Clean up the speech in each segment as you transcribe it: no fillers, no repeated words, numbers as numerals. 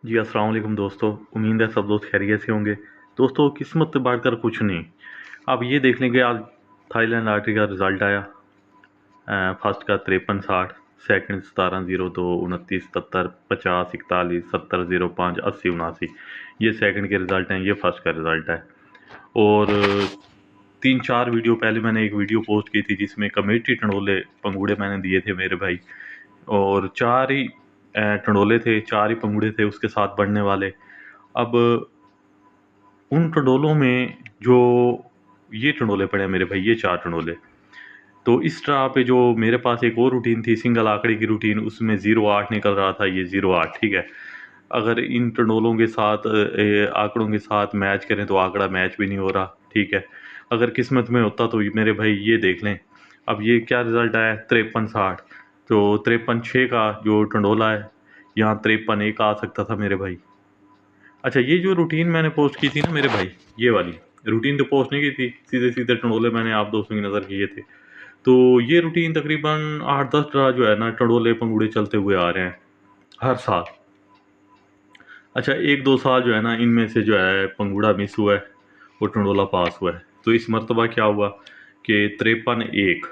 जी, अस्सलाम वालेकुम दोस्तों। उम्मीद है सब दोस्त खैरियत से होंगे। दोस्तों, किस्मत बाँटकर कुछ नहीं। आप ये देख लें कि आज थाईलैंड लॉटरी का रिज़ल्ट आया। फर्स्ट का 53-60, सेकंड 17-02, 29, 77, 50, 41, 70, 05, 80, 79। ये सेकंड के रिज़ल्ट हैं, ये फर्स्ट का रिज़ल्ट है। और 3-4 वीडियो पहले मैंने एक वीडियो पोस्ट की थी जिसमें कमेटी टंडोले पंगूड़े मैंने दिए थे मेरे भाई। और 4 ही टंडोले थे, 4 ही पंगूड़े थे उसके साथ बढ़ने वाले। अब उन टंडोलों में जो ये टंडोले पड़े हैं मेरे भाई, ये 4 टंडोले। तो इस ड्रा पे जो मेरे पास एक और रूटीन थी सिंगल आंकड़े की रूटीन, उसमें 08 निकल रहा था, ये 08 ठीक है। अगर इन टंडोलों के साथ आंकड़ों के साथ मैच करें तो आंकड़ा मैच भी नहीं हो रहा, ठीक है। अगर किस्मत में होता तो ये मेरे भाई ये देख लें, अब ये क्या रिज़ल्ट आया 53-60। तो 53-6 का जो टंडोला है, यहाँ 53-1 आ सकता था मेरे भाई। अच्छा, ये जो रूटीन मैंने पोस्ट की थी ना मेरे भाई, ये वाली रूटीन तो पोस्ट नहीं की थी, सीधे-सीधे टंडोले मैंने आप दोस्तों की नज़र किए थे। तो ये रूटीन तकरीबन 8-10 ड्रा जो है ना टंडोले पंगूड़े चलते हुए आ रहे हैं, हर साल। अच्छा, 1-2 साल जो है ना इनमें से जो है पंगूड़ा मिस हुआ है और टंडोला पास हुआ है। तो इस मर्तबा क्या हुआ कि 53-1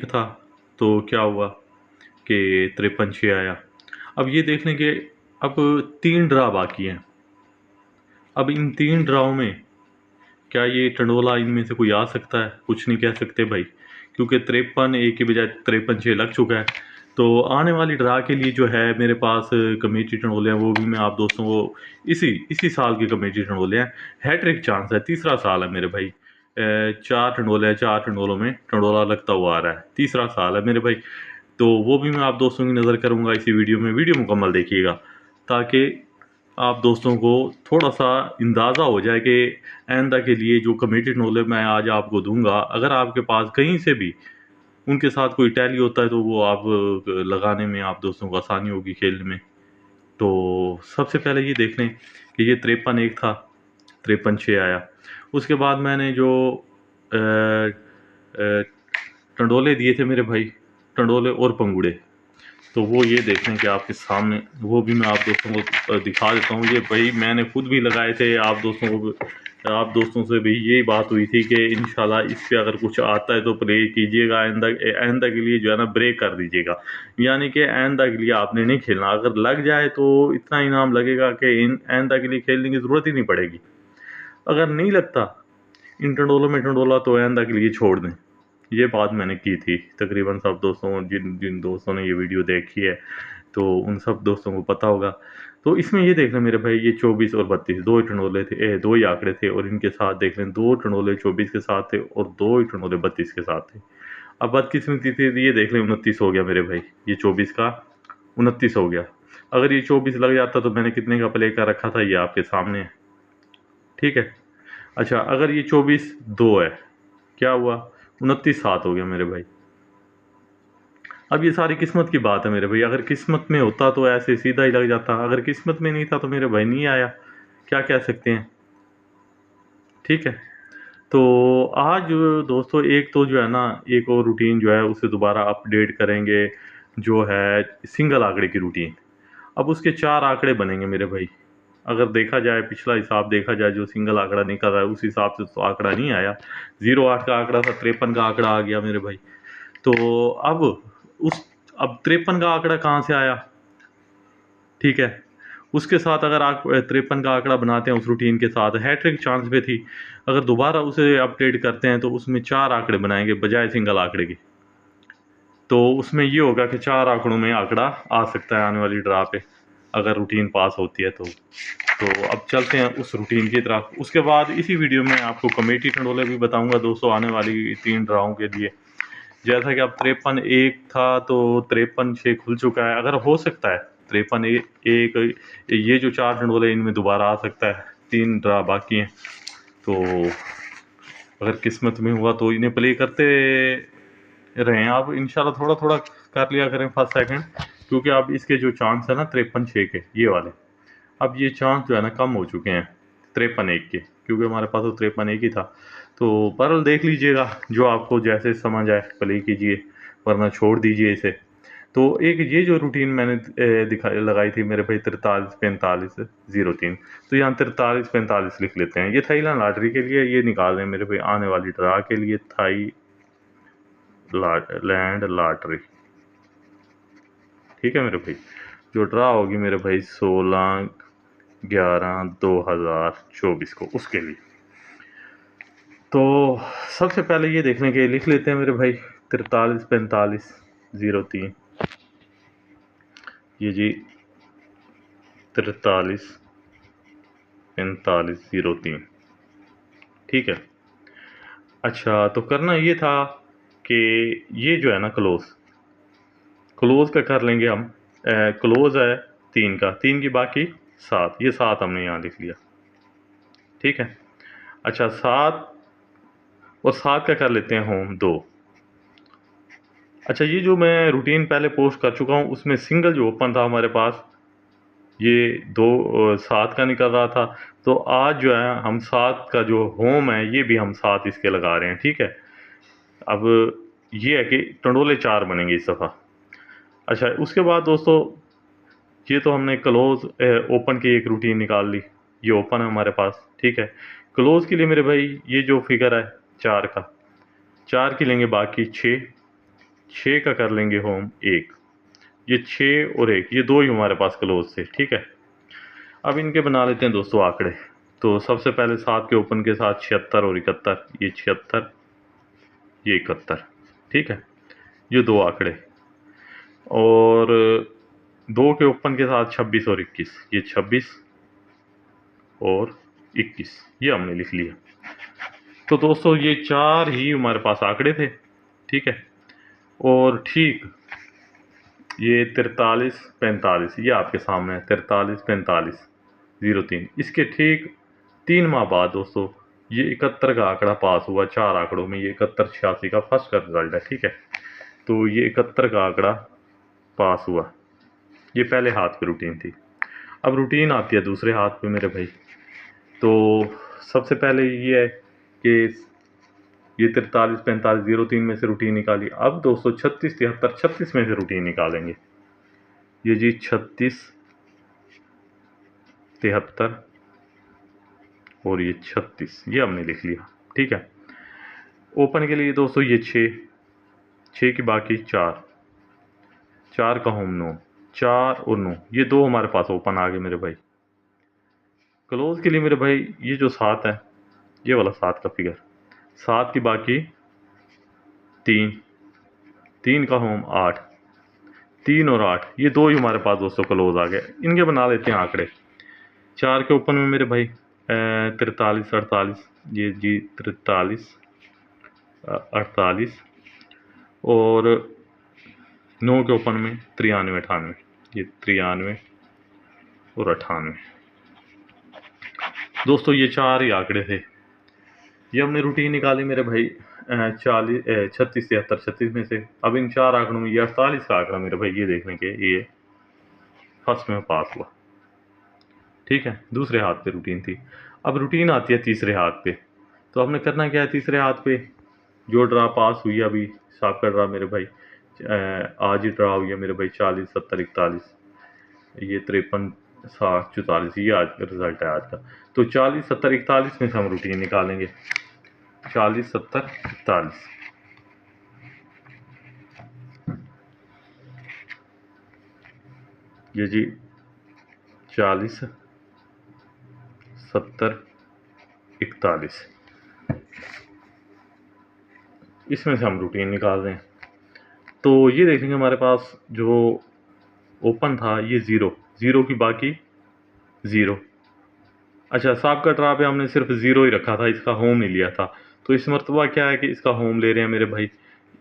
था, तो क्या हुआ कि 53-6 आया। अब ये देख लें कि अब 3 ड्रा बाकी हैं। अब इन 3 ड्राओं में क्या ये टंडोला इनमें से कोई आ सकता है? कुछ नहीं कह सकते भाई, क्योंकि 53-1 की बजाय 53-6 लग चुका है। तो आने वाली ड्रा के लिए जो है मेरे पास कमेटी टंडोले हैं, वो भी मैं आप दोस्तों को इसी इसी साल के कमेटी टंडोले हैं। हैट्रिक चांस है, तीसरा साल है मेरे भाई। 4 टंडोले हैं, 4 टंडोलों में टंडोला लगता हुआ आ रहा है, तीसरा साल है मेरे भाई। तो वो भी मैं आप दोस्तों की नज़र करूँगा इसी वीडियो में, वीडियो मुकम्मल देखिएगा, ताकि आप दोस्तों को थोड़ा-सा अंदाज़ा हो जाए कि आइंदा के लिए जो कमेटी नॉलेज मैं आज आपको दूँगा, अगर आपके पास कहीं से भी उनके साथ कोई टैली होता है तो वो आप लगाने में आप दोस्तों को आसानी होगी खेलने में। तो सबसे पहले ये देख लें कि ये 53-1 था, 53-6 आया। उसके बाद मैंने जो अ टंडोले दिए थे मेरे भाई, टंडोले और पंगूड़े, तो वो ये देख लें कि आपके सामने, वो भी मैं आप दोस्तों को दिखा देता हूँ। ये भाई मैंने खुद भी लगाए थे, आप दोस्तों से भी यही बात हुई थी कि इंशाल्लाह इस पे अगर कुछ आता है तो प्ले कीजिएगा, आइंदा आइंदा के लिए जो है ना ब्रेक कर दीजिएगा। यानी कि आइंदा के लिए आपने नहीं खेलना, अगर लग जाए तो इतना इनाम लगेगा कि इन आइंदा के लिए खेलने की ज़रूरत ही नहीं पड़ेगी। अगर नहीं लगता इन टंडोलों में टंडोला तो आइंदा के लिए छोड़ दें। ये बात मैंने की थी तकरीबन सब दोस्तों, जिन जिन दोस्तों ने ये वीडियो देखी है, तो उन सब दोस्तों को पता होगा। तो इसमें ये देख लें मेरे भाई, ये 24 और 32 2 ही टंडोले थे, 2 ही आंकड़े थे, और इनके साथ देख लें 2 टंडोले 24 के साथ थे और 2 ही टंडोले 32 के साथ थे। अब बदकिस्मती थी, ये देख लें 29 हो गया मेरे भाई, ये 24 का 29 हो गया। अगर ये 24 लग जाता तो मैंने कितने का प्ले कर रखा था ये आपके सामने है, ठीक है। अच्छा, अगर ये 24 2 है, क्या हुआ 29 7 हो गया मेरे भाई। अब ये सारी किस्मत की बात है मेरे भाई, अगर किस्मत में होता तो ऐसे सीधा ही लग जाता, अगर किस्मत में नहीं था तो मेरे भाई नहीं आया, क्या कह सकते हैं, ठीक है। तो आज दोस्तों एक तो जो है ना, एक और रूटीन जो है उसे दोबारा अपडेट करेंगे, जो है सिंगल आंकड़े की रूटीन। अब उसके 4 आंकड़े बनेंगे मेरे भाई। अगर देखा जाए, पिछला हिसाब देखा जाए, जो सिंगल आंकड़ा निकल रहा है उस हिसाब से तो आंकड़ा नहीं आया। 08 का आंकड़ा था, 53 का आंकड़ा आ गया मेरे भाई। तो अब उस अब 53 का आंकड़ा कहाँ से आया, ठीक है। उसके साथ अगर आप 53 का आंकड़ा बनाते हैं उस रूटीन के साथ, हैट्रिक चांस पे थी। अगर दोबारा उसे अपडेट करते हैं तो उसमें 4 आंकड़े बनाएंगे बजाय सिंगल आंकड़े के। तो उसमें ये होगा कि 4 आंकड़ों में आंकड़ा आ सकता है आने वाली ड्रा पे, अगर रूटीन पास होती है तो अब चलते हैं उस रूटीन की तरफ। उसके बाद इसी वीडियो में आपको कमेटी टंडोले भी बताऊंगा दोस्तों, आने वाली 3 ड्राओं के लिए। जैसा कि अब 53-1 था तो 53-6 खुल चुका है, अगर हो सकता है 53-1 ये जो 4 टंडोले इनमें दोबारा आ सकता है, 3 ड्रा बाकी हैं। तो अगर किस्मत में हुआ तो इन्हें प्ले करते रहें आप, इंशाल्लाह थोड़ा थोड़ा कर लिया करें फर्स्ट सेकंड, क्योंकि अब इसके जो चांस है ना 53-6 के ये वाले, अब ये चांस जो है ना कम हो चुके हैं 53-1 के, क्योंकि हमारे पास तो 53-1 ही था। तो बहरहाल देख लीजिएगा, जो आपको जैसे समझ आए प्ले कीजिए, वरना छोड़ दीजिए इसे। तो एक ये जो रूटीन मैंने लगाई थी मेरे भाई 43 45 03, तो यहाँ 43 45 लिख लेते हैं। ये थाईलैंड लॉटरी के लिए ये निकाल रहे हैं मेरे भाई, आने वाली ड्रा के लिए लैंड लॉटरी। ठीक है मेरे भाई, जो ड्रा होगी मेरे भाई 16/11/2024 को, उसके लिए। तो सबसे पहले ये देखने के लिख लेते हैं मेरे भाई 43 45 03, ये जी 43 45 03। ठीक है। अच्छा, तो करना ये था कि ये जो है ना क्लोज का कर लेंगे हम। क्लोज है 3 का, 3 की बाकी 7, ये 7 हमने यहाँ लिख लिया। ठीक है। अच्छा, 7 और 7 का कर लेते हैं होम 2। अच्छा, ये जो मैं रूटीन पहले पोस्ट कर चुका हूँ उसमें सिंगल जो ओपन था हमारे पास, ये 7 का निकल रहा था। तो आज जो है हम 7 का जो होम है ये भी हम 7 इसके लगा रहे हैं। ठीक है। अब ये है कि टंडोले 4 बनेंगे इस दफ़ा। अच्छा, उसके बाद दोस्तों ये तो हमने क्लोज ओपन की एक रूटीन निकाल ली, ये ओपन है हमारे पास। ठीक है। क्लोज के लिए मेरे भाई ये जो फिगर है 4 का, 4 की लेंगे बाकी 6 का कर लेंगे होम 1। ये 6 और 1, ये 2 ही हमारे पास क्लोज थे। ठीक है। अब इनके बना लेते हैं दोस्तों आंकड़े। तो सबसे पहले 7 के ओपन के साथ 76 और 71, ये 76, ये 71। ठीक है। ये 2 आंकड़े। और 2 के ओपन के साथ 26 और 21, ये 26 और 21, ये हमने लिख लिया। तो दोस्तों ये 4 ही हमारे पास आंकड़े थे। ठीक है। और ठीक ये 43 45, ये आपके सामने है 43 45 03। इसके ठीक 3 माह बाद दोस्तों ये 71 का आंकड़ा पास हुआ। 4 आंकड़ों में ये 71 86 का फर्स्ट का रिजल्ट है। ठीक है। तो ये 71 का आंकड़ा पास हुआ। ये पहले हाथ पे रूटीन थी। अब रूटीन आती है दूसरे हाथ पे मेरे भाई। तो सबसे पहले ये है कि ये 43 45 03 में से रूटीन निकाली। अब दोस्तों 36 73 36 में से रूटीन निकालेंगे। ये जी 36 73 और ये 36, ये हमने लिख लिया। ठीक है। ओपन के लिए दोस्तों ये 6 की बाकी 4 का होम 9, 4 और 9, ये 2 हमारे पास ओपन आ गए मेरे भाई। क्लोज के लिए मेरे भाई ये जो 7 है, ये वाला 7 का फिगर, 7 की बाकी 3 का होम 8, 3 और 8, ये 2 ही हमारे पास दोस्तों क्लोज आ गए। इनके बना लेते हैं आंकड़े। 4 के ओपन में मेरे भाई 43 48, ये जी 43 48, और 9 के ओपन में 93 98, ये 93 और 98। दोस्तों ये 4 ही आंकड़े थे। ये हमने रूटीन निकाली मेरे भाई 36 73 36 में से। अब इन 4 आंकड़ों में ये 48 का आंकड़ा मेरे भाई ये देखने के ये फर्स्ट में पास हुआ। ठीक है। दूसरे हाथ पे रूटीन थी। अब रूटीन आती है तीसरे हाथ पे। तो हमने करना क्या है तीसरे हाथ पे, जो ड्रा पास हुई अभी साफ कर ड्रा मेरे भाई, आज ही ड्रा हुई है मेरे भाई 40 70 41, ये 53 60 44, ये आज का रिजल्ट है आज का। तो 40 70 41 में से हम रूटीन निकालेंगे। 40 70 41, ये जी 40 70 41, इसमें से हम रूटीन निकाल रहे हैं। तो ये देखेंगे हमारे पास जो ओपन था ये 0 की बाकी 0। अच्छा, साहब का ड्रा पे हमने सिर्फ 0 ही रखा था, इसका होम नहीं लिया था। तो इस मरतबा क्या है कि इसका होम ले रहे हैं मेरे भाई।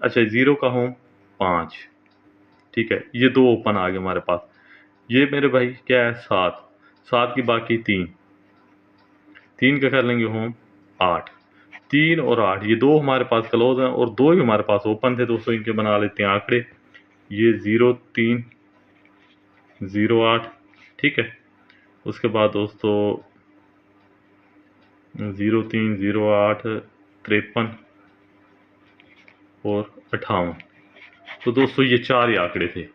अच्छा, 0 का होम 5। ठीक है। ये 2 ओपन आ गए हमारे पास। ये मेरे भाई क्या है 7 की बाकी 3 का कर लेंगे होम 8, 3 और 8, ये 2 हमारे पास क्लोज हैं और 2 ही हमारे पास ओपन थे दोस्तों। इनके बना लेते हैं आंकड़े। ये 0 3 0 8। ठीक है। उसके बाद दोस्तों 0 3 0 8 53 और 58। तो दोस्तों ये 4 ही आंकड़े थे।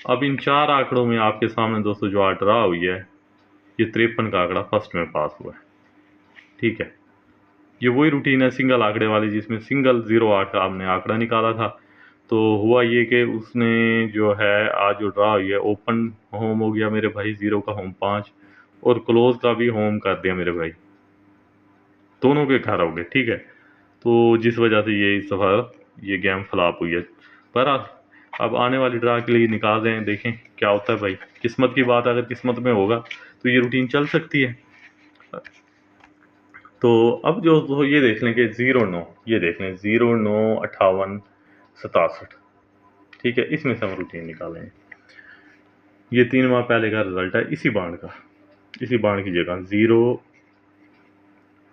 अब इन 4 आंकड़ों में आपके सामने दोस्तों जो ड्रा हुई है, ये 53 का आंकड़ा फर्स्ट में पास हुआ है। ठीक है, ये वही रूटीन है सिंगल आंकड़े वाली, जिसमें सिंगल 08 का हमने आंकड़ा निकाला था। तो हुआ ये कि उसने जो है आज जो ड्रा हुई है, ओपन होम हो गया मेरे भाई, 0 का होम 5 और क्लोज का भी होम कर दिया मेरे भाई, दोनों के घर हो गए। ठीक है, तो जिस वजह से ये इस दफ़ा ये गेम फ्लॉप हुई है। पर अब आने वाली ड्रा के लिए निकाल रहे हैं, देखें क्या होता है भाई। किस्मत की बात, अगर किस्मत में होगा तो ये रूटीन चल सकती है। तो अब जो तो ये देख लें कि 09, ये देख लें 09 58 67। ठीक है, इसमें से हम रूटीन निकालेंगे। ये 3 माह पहले का रिजल्ट है इसी बांड का, इसी बांड की जगह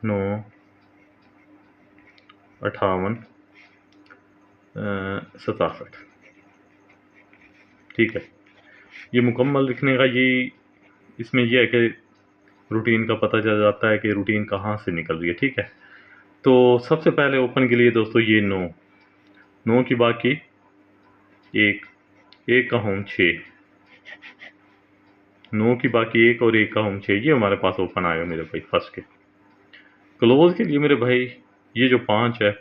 09 58 67। ठीक है, ये मुकम्मल लिखने का ये इसमें यह है कि रूटीन का पता चल जाता है कि रूटीन कहाँ से निकल रही है। ठीक है, तो सबसे पहले ओपन के लिए दोस्तों ये 9 की बाकी 1 का होम 6, 9 की बाकी 1 और 1 का होम 6, ये हमारे पास ओपन आएगा मेरे भाई फर्स्ट के। क्लोज के लिए मेरे भाई ये जो 5 है,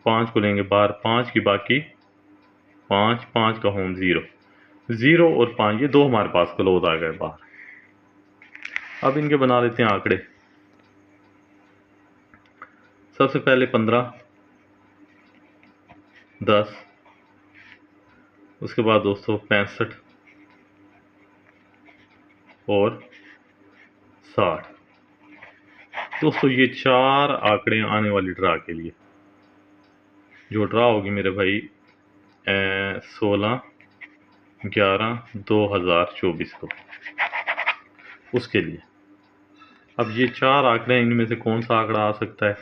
5 को लेंगे बाहर, 5 की बाकी 5, 5 का होम 0 और 5, ये 2 हमारे पास क्लोज आ गए बाहर। अब इनके बना लेते हैं आंकड़े। सबसे पहले 15, 10, उसके बाद दोस्तों 65 और 60। दोस्तों ये 4 आंकड़े आने वाली ड्रा के लिए, जो ड्रा होगी मेरे भाई 16/11/2024 को, उसके लिए। अब ये 4 आंकड़े, इनमें से कौन सा आंकड़ा आ सकता है,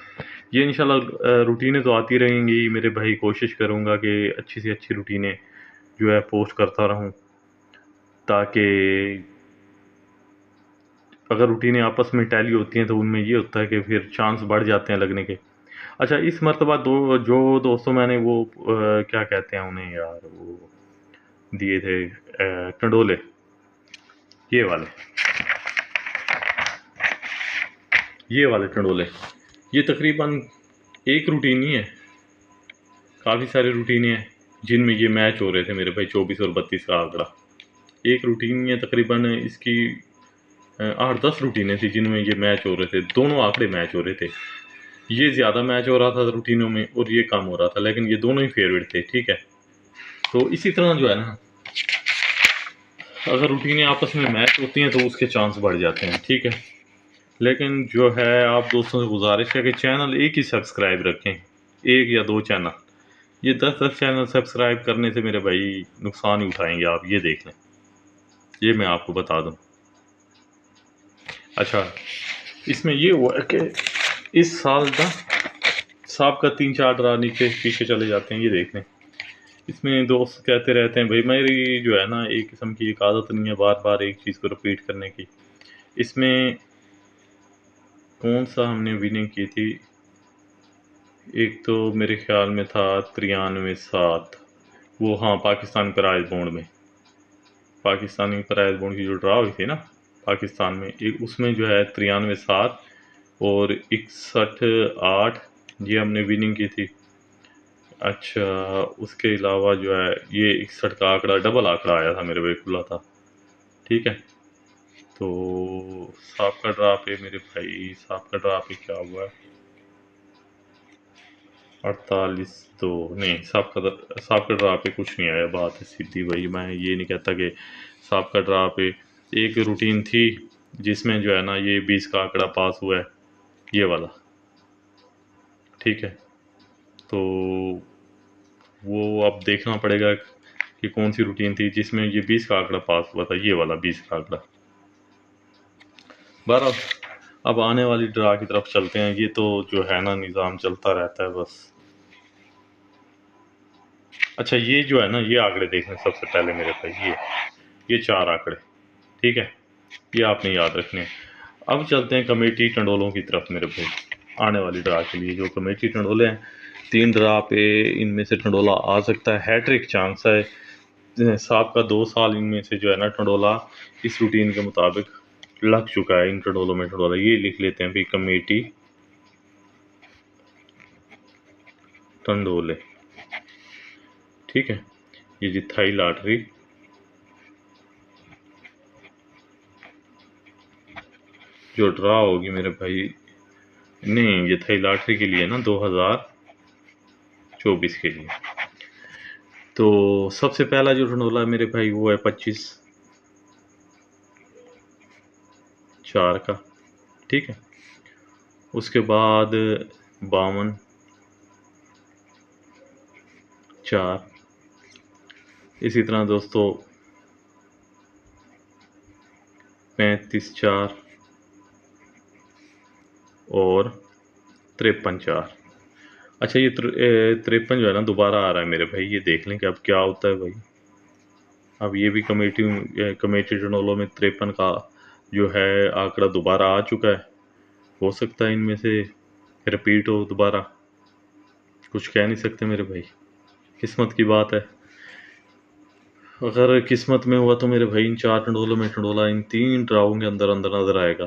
ये इंशाल्लाह रूटीनें तो आती रहेंगी मेरे भाई। कोशिश करूँगा कि अच्छी से अच्छी रूटीनें जो है पोस्ट करता रहूँ, ताकि अगर रूटीनें आपस में टैली होती हैं तो उनमें ये होता है कि फिर चांस बढ़ जाते हैं लगने के। अच्छा, इस मरतबा जो दोस्तों मैंने वो क्या कहते हैं उन्हें यार, वो दिए थे टंडोले, ये वाले टंडोले, ये तकरीबन एक रूटीन ही है, काफ़ी सारे रूटीनें हैं जिनमें ये मैच हो रहे थे मेरे भाई। 24 और 32 का आंकड़ा एक रूटीन है, तकरीबन इसकी 8-10 रूटीनें थी जिनमें ये मैच हो रहे थे, दोनों आंकड़े मैच हो रहे थे। ये ज़्यादा मैच हो रहा था रूटीनों में और ये कम हो रहा था, लेकिन ये दोनों ही फेवरेट थे। ठीक है, तो इसी तरह जो है ना, अगर रूटीनें आपस में मैच होती हैं तो उसके चांस बढ़ जाते हैं। ठीक है, लेकिन जो है आप दोस्तों से गुजारिश है कि चैनल एक ही सब्सक्राइब रखें, 1 या 2 चैनल। ये 10-10 चैनल सब्सक्राइब करने से मेरे भाई नुकसान ही उठाएंगे आप, ये देख लें, ये मैं आपको बता दूं। अच्छा, इसमें ये हुआ है कि इस साल ना सांप का 3-4 ड्रा नीचे पीछे चले जाते हैं, ये देख लें। इसमें दोस्त कहते रहते हैं भाई, मेरी जो है ना एक किस्म की एक आदत नहीं है बार बार एक चीज़ को रिपीट करने की। इसमें कौन सा हमने विनिंग की थी, एक तो मेरे ख्याल में था 93-7, वो हाँ पाकिस्तान प्राइज बोर्ड में, पाकिस्तानी प्राइज बोर्ड की जो ड्रा हुई थी ना पाकिस्तान में, एक उसमें जो है 93-7 और 61-8 ये हमने विनिंग की थी। अच्छा, उसके अलावा जो है ये 61 का आंकड़ा डबल आंकड़ा आया था मेरे भाई, खुला था। ठीक है, तो सांप का ड्रा पे मेरे भाई, सांप का ड्रा पे क्या हुआ है, 48-2 नहीं, सांप का ड्रा पे कुछ नहीं आया, बात है सीधी भाई। मैं ये नहीं कहता कि सांप का ड्रा पे एक रूटीन थी जिसमें जो है ना ये 20 का आंकड़ा पास हुआ है, ये वाला। ठीक है, तो वो अब देखना पड़ेगा कि कौन सी रूटीन थी जिसमें ये 20 का आंकड़ा पास हुआ था, ये वाला 20 का आंकड़ा। बहरहाल अब आने वाली ड्रा की तरफ चलते हैं। ये तो जो है ना निज़ाम चलता रहता है बस। अच्छा, ये जो है ना ये आंकड़े देखने सबसे पहले मेरे भाई, ये 4 आंकड़े। ठीक है, ये आपने याद रखने हैं। अब चलते हैं कमेटी टंडोलों की तरफ मेरे भाई। आने वाली ड्रा के लिए जो कमेटी टंडोले हैं, 3 ड्रा पे इनमें से टंडोला आ सकता है, हैट्रिक चांस है। सांप का 2 साल इनमें से जो है ना टंडोला इस रूटीन के मुताबिक लग चुका है। इन टंडोलों में टंडोला ये लिख लेते हैं भाई, कमेटी टंडोले, ठीक है। ये जी थाई लॉटरी, जो ड्रा होगी मेरे भाई, नहीं ये थाई लॉटरी के लिए ना 2024 के लिए। तो सबसे पहला जो टंडोला है मेरे भाई वो है 25/4 का, ठीक है। उसके बाद 52/4, इसी तरह दोस्तों 35/4 और 53/4। अच्छा ये 53 जो है ना दोबारा आ रहा है मेरे भाई, ये देख लें कि अब क्या होता है भाई। अब ये भी कमेटी टंडोलों में 53 का जो है आंकड़ा दोबारा आ चुका है। हो सकता है इनमें से रिपीट हो दोबारा, कुछ कह नहीं सकते मेरे भाई, किस्मत की बात है। अगर किस्मत में हुआ तो मेरे भाई इन 4 टंडोलों में टंडोला इन 3 ड्राओं के अंदर अंदर नजर आएगा।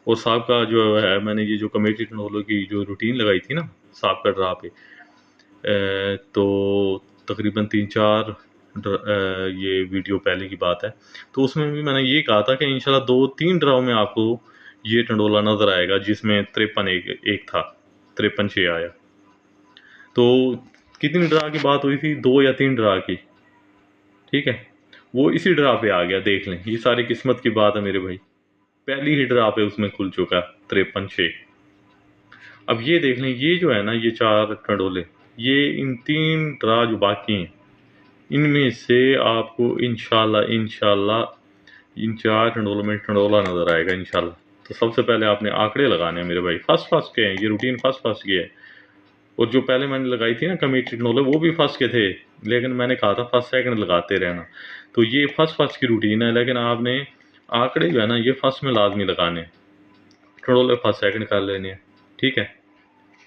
और सांप का जो है, मैंने ये जो कमेटी टंडोलों की जो रूटीन लगाई थी ना सांप का ड्रा पे, तो तकरीबन 3-4 ये वीडियो पहले की बात है, तो उसमें भी मैंने ये कहा था कि इंशाल्लाह 2-3 ड्राव में आपको ये टंडोला नज़र आएगा, जिसमें 53 एक था, 53/6 आया। तो कितनी ड्रा की बात हुई थी, 2 या 3 ड्रा की, ठीक है। वो इसी ड्रा पे आ गया, देख लें, ये सारी किस्मत की बात है मेरे भाई। पहली ही ड्रा पे उसमें खुल चुका 53/6। अब ये देख लें, ये जो है ना ये 4 टंडोले, ये इन 3 ड्रा जो बाकी हैं इनमें से आपको इंशाल्लाह इंशाल्लाह इन 4 टंडोलों में टंडोला नज़र आएगा इंशाल्लाह। तो सबसे पहले आपने आंकड़े लगाने हैं मेरे भाई, फर्स्ट के हैं ये रूटीन, फर्स्ट के है। और जो पहले मैंने लगाई थी ना कमेटी टंडोले, वो भी फर्स्ट के थे, लेकिन मैंने कहा था फर्स्ट सेकंड लगाते रहना। तो ये फर्स्ट की रूटीन है, लेकिन आपने आंकड़े जो है ना ये फर्स्ट में लाजमी लगाने, टंडोले फर्स्ट सेकंड कर लेने हैं, ठीक है।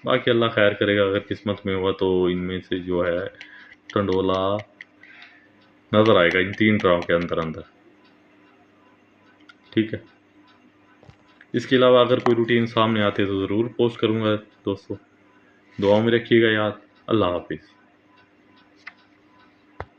बाकी अल्लाह खैर करेगा, अगर किस्मत में हुआ तो इनमें से जो है टंडोला नज़र आएगा इन 3 ड्राव के अंदर अंदर, ठीक है। इसके अलावा अगर कोई रूटीन सामने आते तो ज़रूर पोस्ट करूँगा दोस्तों। दुआओं में रखिएगा याद। अल्लाह हाफिज़।